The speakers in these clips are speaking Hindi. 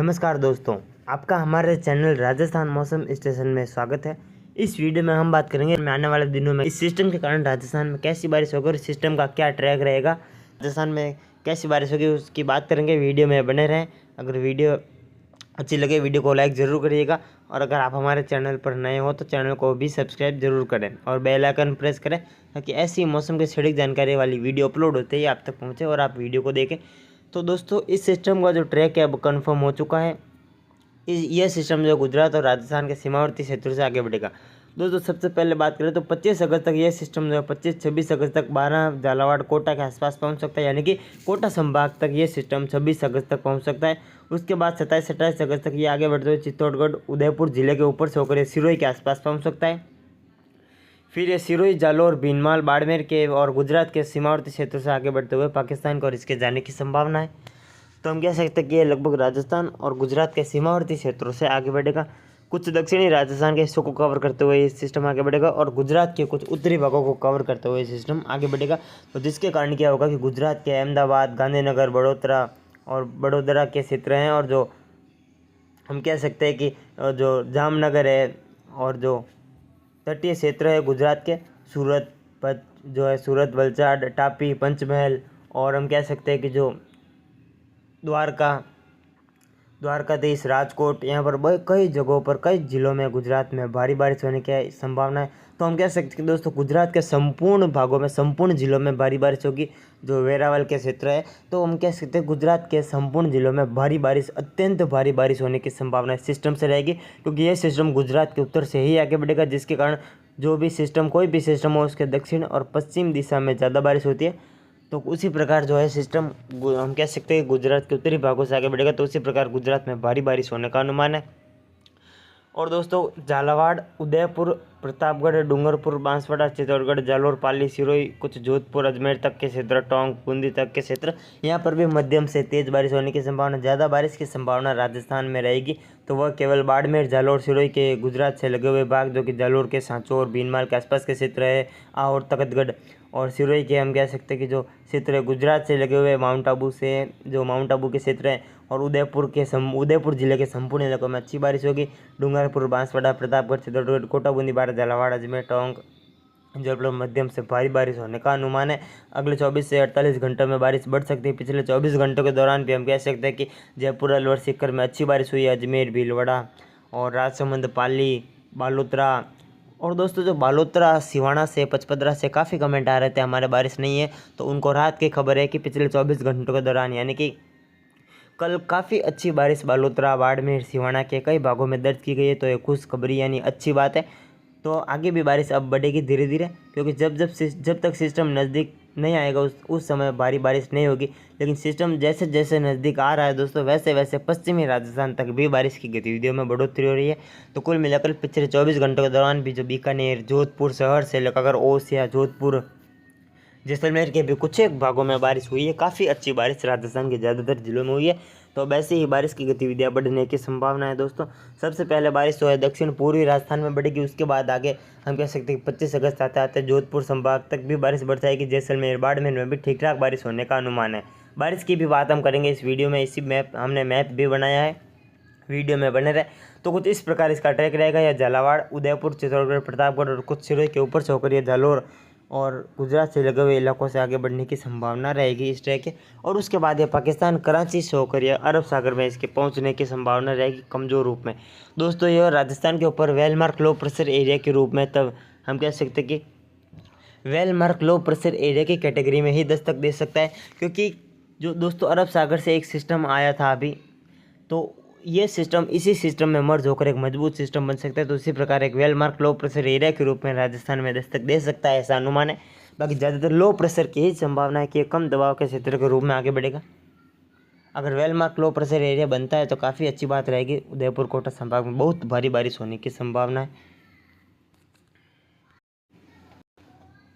नमस्कार दोस्तों, आपका हमारे चैनल राजस्थान मौसम स्टेशन में स्वागत है। इस वीडियो में हम बात करेंगे आने वाले दिनों में इस सिस्टम के कारण राजस्थान में कैसी बारिश होगी और सिस्टम का क्या ट्रैक रहेगा, राजस्थान में कैसी बारिश होगी उसकी बात करेंगे। वीडियो में बने रहें। अगर वीडियो अच्छी लगे वीडियो को लाइक ज़रूर करिएगा और अगर आप हमारे चैनल पर नए हो तो चैनल को भी सब्सक्राइब जरूर करें और बेल आइकन प्रेस करें ताकि ऐसी मौसम की सटीक जानकारी वाली वीडियो अपलोड होते ही आप तक पहुँचे और आप वीडियो को देखें। तो दोस्तों, इस सिस्टम का जो ट्रैक है अब कन्फर्म हो चुका है। यह सिस्टम जो गुजरात और राजस्थान के सीमावर्ती क्षेत्रों से आगे बढ़ेगा। दोस्तों, सबसे पहले बात करें तो 25 अगस्त तक यह सिस्टम जो है 25-26 अगस्त तक 12 झालावाड़ कोटा के आसपास पहुंच सकता है, यानी कि कोटा संभाग तक ये सिस्टम 26 अगस्त तक पहुंच सकता है। उसके बाद 27-28 अगस्त तक ये आगे बढ़ते हुए चित्तौड़गढ़ उदयपुर जिले के ऊपर से होकर सिरोही के आसपास पहुँच सकता है। फिर ये सिरोही, जालौर, भीनमाल, बाड़मेर के और गुजरात के सीमावर्ती क्षेत्रों से आगे बढ़ते हुए पाकिस्तान को और इसके जाने की संभावना है। तो हम कह सकते हैं कि ये लगभग राजस्थान और गुजरात के सीमावर्ती क्षेत्रों से आगे बढ़ेगा। कुछ दक्षिणी राजस्थान के हिस्सों को कवर करते हुए ये सिस्टम आगे बढ़ेगा और गुजरात के कुछ उत्तरी भागों को कवर करते हुए ये सिस्टम आगे बढ़ेगा। तो जिसके कारण क्या होगा कि गुजरात के अहमदाबाद, गांधीनगर, बड़ोदरा के क्षेत्र हैं और जो हम कह सकते हैं कि जो जामनगर है और जो तटीय क्षेत्र है गुजरात के, सूरत, वलसाड, टापी, पंचमहल और हम कह सकते हैं कि जो द्वारकाधीश, राजकोट, यहाँ पर कई जगहों पर कई जिलों में गुजरात में भारी बारिश होने की संभावना है। तो हम कह सकते हैं कि दोस्तों, गुजरात के संपूर्ण भागों में, संपूर्ण जिलों में भारी बारिश होगी। जो वेरावल के क्षेत्र है, तो हम कह सकते हैं गुजरात के संपूर्ण जिलों में भारी बारिश, अत्यंत भारी बारिश होने की संभावना सिस्टम से रहेगी, क्योंकि यह सिस्टम गुजरात के उत्तर से ही आगे बढ़ेगा, जिसके कारण कोई भी सिस्टम हो उसके दक्षिण और पश्चिम दिशा में ज़्यादा बारिश होती है। तो उसी प्रकार जो है सिस्टम हम कह सकते हैं गुजरात के उत्तरी भागों से आगे बढ़ेगा, तो उसी प्रकार गुजरात में भारी बारिश होने का अनुमान है। और दोस्तों, झालावाड़, उदयपुर, प्रतापगढ़, डूंगरपुर, बांसवाड़ा, चित्तौड़गढ़, जालौर, पाली, सिरोही, कुछ जोधपुर, अजमेर तक के क्षेत्र, टोंक, बूंदी तक के क्षेत्र, यहाँ पर भी मध्यम से तेज़ बारिश होने की संभावना, ज़्यादा बारिश की संभावना राजस्थान में रहेगी। तो वह केवल बाड़मेर, जालौर, सिरोही के गुजरात से लगे हुए भाग, जो कि जालौर के सांचौर, भीनमाल के आसपास के क्षेत्र है, और तखतगढ़ और सिरोही के हम कह सकते हैं कि जो क्षेत्र है गुजरात से लगे हुए माउंट आबू के क्षेत्र हैं, और उदयपुर जिले के संपूर्ण इलाकों में अच्छी बारिश होगी। डूंगरपुर, बांसवाड़ा, प्रतापगढ़, चित्तौड़गढ़, कोटा, बूंदी, बारा, झालावाड़, अजमेर, टोंक, जयपुर मध्यम से भारी बारिश होने का अनुमान है। अगले 24 से 48 घंटों में बारिश बढ़ सकती है। पिछले 24 घंटों के दौरान भी हम कह सकते हैं कि जयपुर, अलवर, सीकर में अच्छी बारिश हुई है। अजमेर, भीलवाड़ा और राजसमंद, पाली, बालोतरा, और दोस्तों जो बालोतरा, सिवाना से, पचपदरा से काफ़ी कमेंट आ रहे थे हमारे बारिश नहीं है, तो उनको राहत की खबर है कि पिछले 24 घंटों के दौरान यानी कि कल काफ़ी अच्छी बारिश बालोतरा, बाड़मेर, सिवाना के कई भागों में दर्ज की गई है। तो ये खुशखबरी यानी अच्छी बात है। तो आगे भी बारिश अब बढ़ेगी धीरे धीरे, क्योंकि जब तक सिस्टम नज़दीक नहीं आएगा उस समय भारी बारिश नहीं होगी। लेकिन सिस्टम जैसे जैसे नज़दीक आ रहा है दोस्तों, वैसे वैसे पश्चिमी राजस्थान तक भी बारिश की गतिविधियों में बढ़ोतरी हो रही है। तो कुल मिलाकर पिछले 24 घंटों के दौरान भी जो बीकानेर, जोधपुर शहर से लेकर ओसिया, जोधपुर, जैसलमेर के भी कुछ एक भागों में बारिश हुई है। काफ़ी अच्छी बारिश राजस्थान के ज़्यादातर जिलों में हुई है। तो वैसे ही बारिश की गतिविधियां बढ़ने की संभावना है दोस्तों। सबसे पहले बारिश तो है दक्षिण पूर्वी राजस्थान में बढ़ेगी, उसके बाद आगे हम कह सकते हैं 25 अगस्त आते आते जोधपुर संभाग तक भी बारिश बढ़ जाएगी। जैसलमेर, बाड़मेर में भी ठीक ठाक बारिश होने का अनुमान है। बारिश की भी बात हम करेंगे इस वीडियो में। हमने मैप भी बनाया है, वीडियो में बने रहे। तो कुछ इस प्रकार इसका ट्रैक रहेगा। यह झालावाड़, उदयपुर, चित्तौड़गढ़, प्रतापगढ़ और कुछ सिरोही के ऊपर से होकर यह जालौर और गुजरात से लगे हुए इलाकों से आगे बढ़ने की संभावना रहेगी इस ट्रैक के। और उसके बाद यह पाकिस्तान, कराची से होकर यह अरब सागर में इसके पहुंचने की संभावना रहेगी कमज़ोर रूप में। दोस्तों, यह राजस्थान के ऊपर वेलमार्क लो प्रेशर एरिया के रूप में, तब हम कह सकते हैं कि वेलमार्क लो प्रेशर एरिया की कैटेगरी में ही दस्तक दे सकता है, क्योंकि जो दोस्तों अरब सागर से एक सिस्टम आया था अभी, तो ये सिस्टम इसी सिस्टम में मर्ज होकर एक मजबूत सिस्टम बन सकता है। तो इसी प्रकार एक वेलमार्क लो प्रेशर एरिया के रूप में राजस्थान में दस्तक दे सकता है, ऐसा अनुमान है। बाकी ज़्यादातर लो प्रेशर की ही संभावना है कि कम दबाव के क्षेत्र के रूप में आगे बढ़ेगा। अगर वेलमार्क लो प्रेशर एरिया बनता है तो काफ़ी अच्छी बात रहेगी। उदयपुर, कोटा संभाग में बहुत भारी बारिश होने की संभावना है।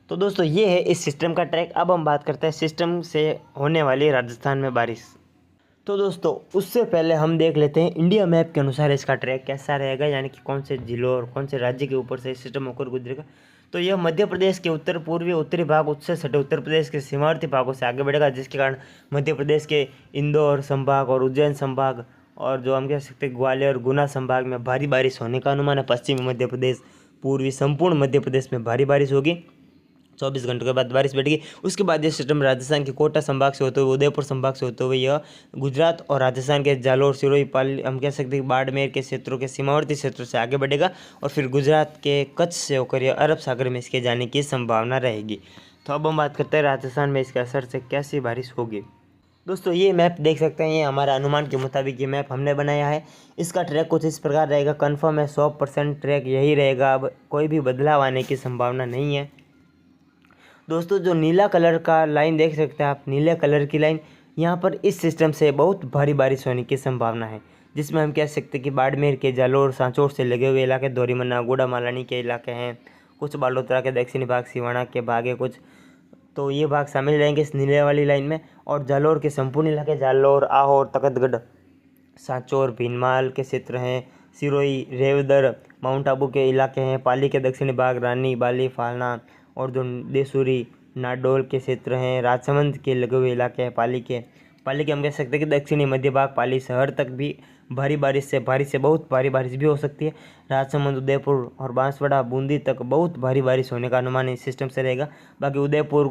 तो दोस्तों, ये है इस सिस्टम का ट्रैक। अब हम बात करते हैं सिस्टम से होने वाली राजस्थान में बारिश। तो दोस्तों, उससे पहले हम देख लेते हैं इंडिया मैप के अनुसार इसका ट्रैक कैसा रहेगा, यानी कि कौन से जिलों और कौन से राज्य के ऊपर से सिस्टम होकर गुजरेगा। तो यह मध्य प्रदेश के उत्तर पूर्वी उत्तरी भाग, उससे सटे उत्तर प्रदेश के सीमावर्ती भागों से आगे बढ़ेगा, जिसके कारण मध्य प्रदेश के इंदौर संभाग और उज्जैन संभाग और जो हम कह सकते हैं ग्वालियर और गुना संभाग में भारी बारिश होने का अनुमान है। पश्चिमी मध्य प्रदेश, पूर्वी संपूर्ण मध्य प्रदेश में भारी बारिश होगी। 24 घंटों के बाद बारिश बढ़ेगी। उसके बाद ये सिस्टम राजस्थान के कोटा संभाग से होते हुए उदयपुर संभाग से होते हुए यह गुजरात और राजस्थान के जालोर, सिरोही, पाली, हम कह सकते हैं बाड़मेर के क्षेत्रों के सीमावर्ती क्षेत्रों से आगे बढ़ेगा और फिर गुजरात के कच्छ से होकर यह अरब सागर में इसके जाने की संभावना रहेगी। तो अब हम बात करते हैं राजस्थान में इसके असर से कैसी बारिश होगी। दोस्तों ये मैप देख सकते हैं, ये हमारा अनुमान के मुताबिक ये मैप हमने बनाया है। इसका ट्रैक कुछ इस प्रकार रहेगा, कन्फर्म है 100% ट्रैक यही रहेगा। अब कोई भी बदलाव आने की संभावना नहीं है। दोस्तों जो नीला कलर का लाइन देख सकते हैं आप, नीले कलर की लाइन, यहाँ पर इस सिस्टम से बहुत भारी बारिश होने की संभावना है, जिसमें हम कह सकते हैं कि बाड़मेर के जालोर, सांचौर से लगे हुए इलाके, दोरीमन्ना, गोड़ा मालानी के इलाके हैं, कुछ बालोतरा के दक्षिणी भाग, सिवाना के भाग है कुछ, तो ये भाग शामिल रहेंगे इस नीले वाली लाइन में। और जालोर के संपूर्ण इलाके, जालोर, आहोर, तखतगढ़, सांचौर, भीनमाल के क्षेत्र हैं, सिरोही, रेवदर, माउंट आबू के इलाके हैं, पाली के दक्षिणी भाग, रानी, बाली, फालना और जो देसूरी, नाडोल के क्षेत्र हैं, राजसमंद के लगे हुए इलाके हैं, पाली के हम कह सकते हैं कि दक्षिणी मध्य भाग, पाली शहर तक भी भारी बारिश से बहुत भारी बारिश भी हो सकती है। राजसमंद, उदयपुर और बांसवाड़ा, बूंदी तक बहुत भारी बारिश होने का अनुमान इस सिस्टम से रहेगा। बाकी उदयपुर,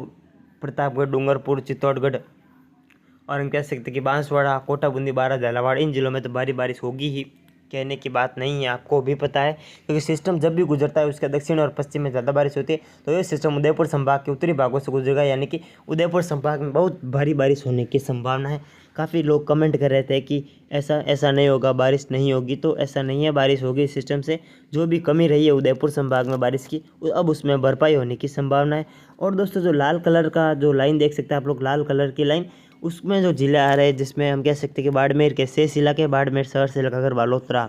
प्रतापगढ़, डूंगरपुर, चित्तौड़गढ़ और हम कह सकते हैं कि बांसवाड़ा, कोटा, बूंदी, बारा, झालावाड़, इन जिलों में तो भारी बारिश होगी ही, कहने की बात नहीं है, आपको भी पता है, क्योंकि सिस्टम जब भी गुजरता है उसके दक्षिण और पश्चिम में ज़्यादा बारिश होती है। तो ये सिस्टम उदयपुर संभाग के उत्तरी भागों से गुजरेगा, यानी कि उदयपुर संभाग में बहुत भारी बारिश होने की संभावना है। काफ़ी लोग कमेंट कर रहे थे कि ऐसा नहीं होगा, बारिश नहीं होगी, तो ऐसा नहीं है, बारिश होगी। इस सिस्टम से जो भी कमी रही है उदयपुर संभाग में बारिश की, अब उसमें भरपाई होने की संभावना है। और दोस्तों जो लाल कलर का जो लाइन देख सकते हैं आप लोग, लाल कलर की लाइन, उसमें जो जिले आ रहे हैं, जिसमें हम कह सकते हैं कि बाड़मेर के शेष इलाके, बाड़मेर शहर से लगाकर बालोतरा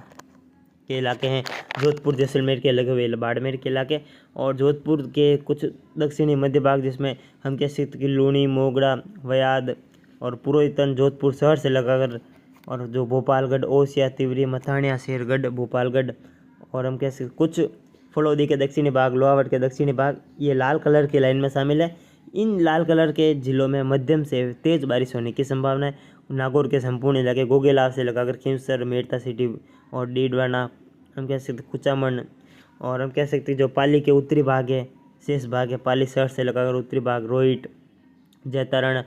के इलाके हैं, जोधपुर, जैसलमेर के लगे हुए बाड़मेर के इलाके, और जोधपुर के कुछ दक्षिणी मध्य भाग, जिसमें हम कह सकते हैं कि लूणी, मोगरा, वयाद और पुरोहितन, जोधपुर शहर से लगाकर, और जो भोपालगढ़, ओसिया, तिवरी, मथानिया, शेरगढ़, भोपालगढ़ और हम कह सकते कुछ फलौदी के दक्षिणी भाग, लोहावट के दक्षिणी भाग, ये लाल कलर की लाइन में शामिल है। इन लाल कलर के जिलों में मध्यम से तेज़ बारिश होने की संभावना है। नागौर के संपूर्ण इलाके, गोगेलाव से लगाकर खींवसर, मेड़ता सिटी और डीडवाना, हम कह सकते कुचामन और हम कह सकते जो पाली के उत्तरी भाग है, शेष भाग है, पाली शहर से लगाकर उत्तरी भाग, रोहिट, जैतारण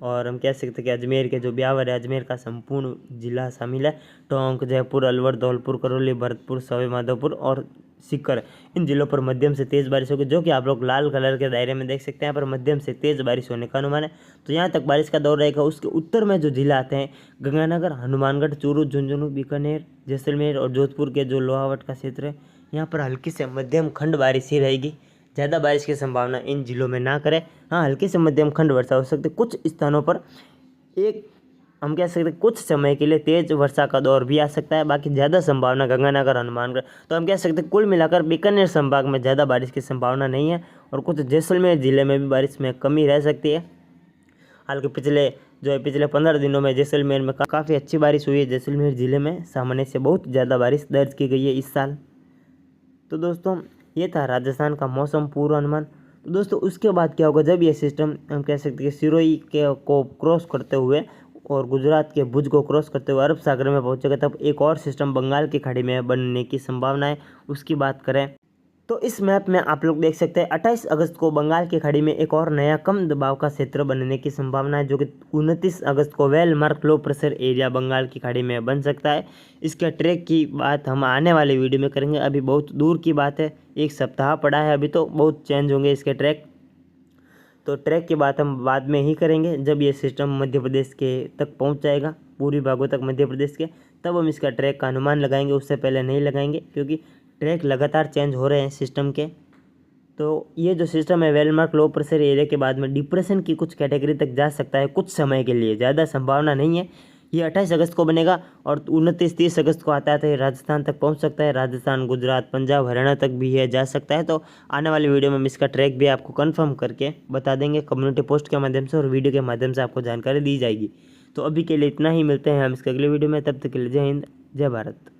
और हम कह सकते कि अजमेर के जो ब्यावर है, अजमेर का संपूर्ण जिला शामिल है। टोंक, जयपुर, अलवर, धौलपुर, करौली, भरतपुर, सवाई माधोपुर और सीकर, इन जिलों पर मध्यम से तेज़ बारिश होगी, जो कि आप लोग लाल कलर के दायरे में देख सकते हैं। यहाँ पर मध्यम से तेज़ बारिश होने का अनुमान है। तो यहाँ तक बारिश का दौर रहेगा। उसके उत्तर में जो जिला आते हैं, गंगानगर, हनुमानगढ़, चूरू, झुंझुनू, बीकानेर, जैसलमेर और जोधपुर के जो लोहावट का क्षेत्र है, यहाँ पर हल्की से मध्यम खंड बारिश ही रहेगी। ज़्यादा बारिश की संभावना इन जिलों में ना करें। हाँ, हल्की से मध्यम खंड वर्षा हो सकती है। कुछ स्थानों पर हम कह सकते हैं कुछ समय के लिए तेज़ वर्षा का दौर भी आ सकता है। बाकी ज़्यादा संभावना गंगानगर, हनुमानगढ़, तो हम कह सकते हैं कुल मिलाकर बीकानेर संभाग में ज़्यादा बारिश की संभावना नहीं है। और कुछ जैसलमेर ज़िले में भी बारिश में कमी रह सकती है। हालांकि पिछले 15 दिनों में जैसलमेर में काफ़ी अच्छी बारिश हुई है। जैसलमेर ज़िले में सामान्य से बहुत ज़्यादा बारिश दर्ज की गई है इस साल। तो दोस्तों ये था राजस्थान का मौसम पूर्वानुमान। तो दोस्तों उसके बाद क्या होगा, जब ये सिस्टम हम कह सकते हैं सिरोही को क्रॉस करते हुए और गुजरात के भुज को क्रॉस करते हुए अरब सागर में पहुंचेगा, तब एक और सिस्टम बंगाल की खाड़ी में बनने की संभावना है। उसकी बात करें तो इस मैप में आप लोग देख सकते हैं 28 अगस्त को बंगाल की खाड़ी में एक और नया कम दबाव का क्षेत्र बनने की संभावना है, जो कि 29 अगस्त को well mark low pressure area Bengal की खाड़ी में बन सकता है। इसके ट्रैक की बात हम आने वाले वीडियो में करेंगे। अभी बहुत दूर की बात है, एक सप्ताह पड़ा है अभी, तो बहुत चेंज होंगे इसके ट्रैक। तो ट्रैक की बात हम बाद में ही करेंगे, जब ये सिस्टम मध्य प्रदेश के तक पहुंच जाएगा, पूर्वी भागों तक मध्य प्रदेश के, तब हम इसका ट्रैक का अनुमान लगाएंगे। उससे पहले नहीं लगाएंगे, क्योंकि ट्रैक लगातार चेंज हो रहे हैं सिस्टम के। तो ये जो सिस्टम है वेलमार्क लो प्रेशर एरिया के बाद में डिप्रेशन की कुछ कैटेगरी तक जा सकता है कुछ समय के लिए, ज़्यादा संभावना नहीं है। ये 28 अगस्त को बनेगा और 29-30 अगस्त को आता है राजस्थान तक पहुंच सकता है। राजस्थान, गुजरात, पंजाब, हरियाणा तक भी ये जा सकता है। तो आने वाली वीडियो में हम इसका ट्रैक भी आपको कंफर्म करके बता देंगे, कम्युनिटी पोस्ट के माध्यम से और वीडियो के माध्यम से आपको जानकारी दी जाएगी। तो अभी के लिए इतना ही, मिलते हैं हम इसके अगले वीडियो में। तब तक के लिए जय हिंद, जय भारत।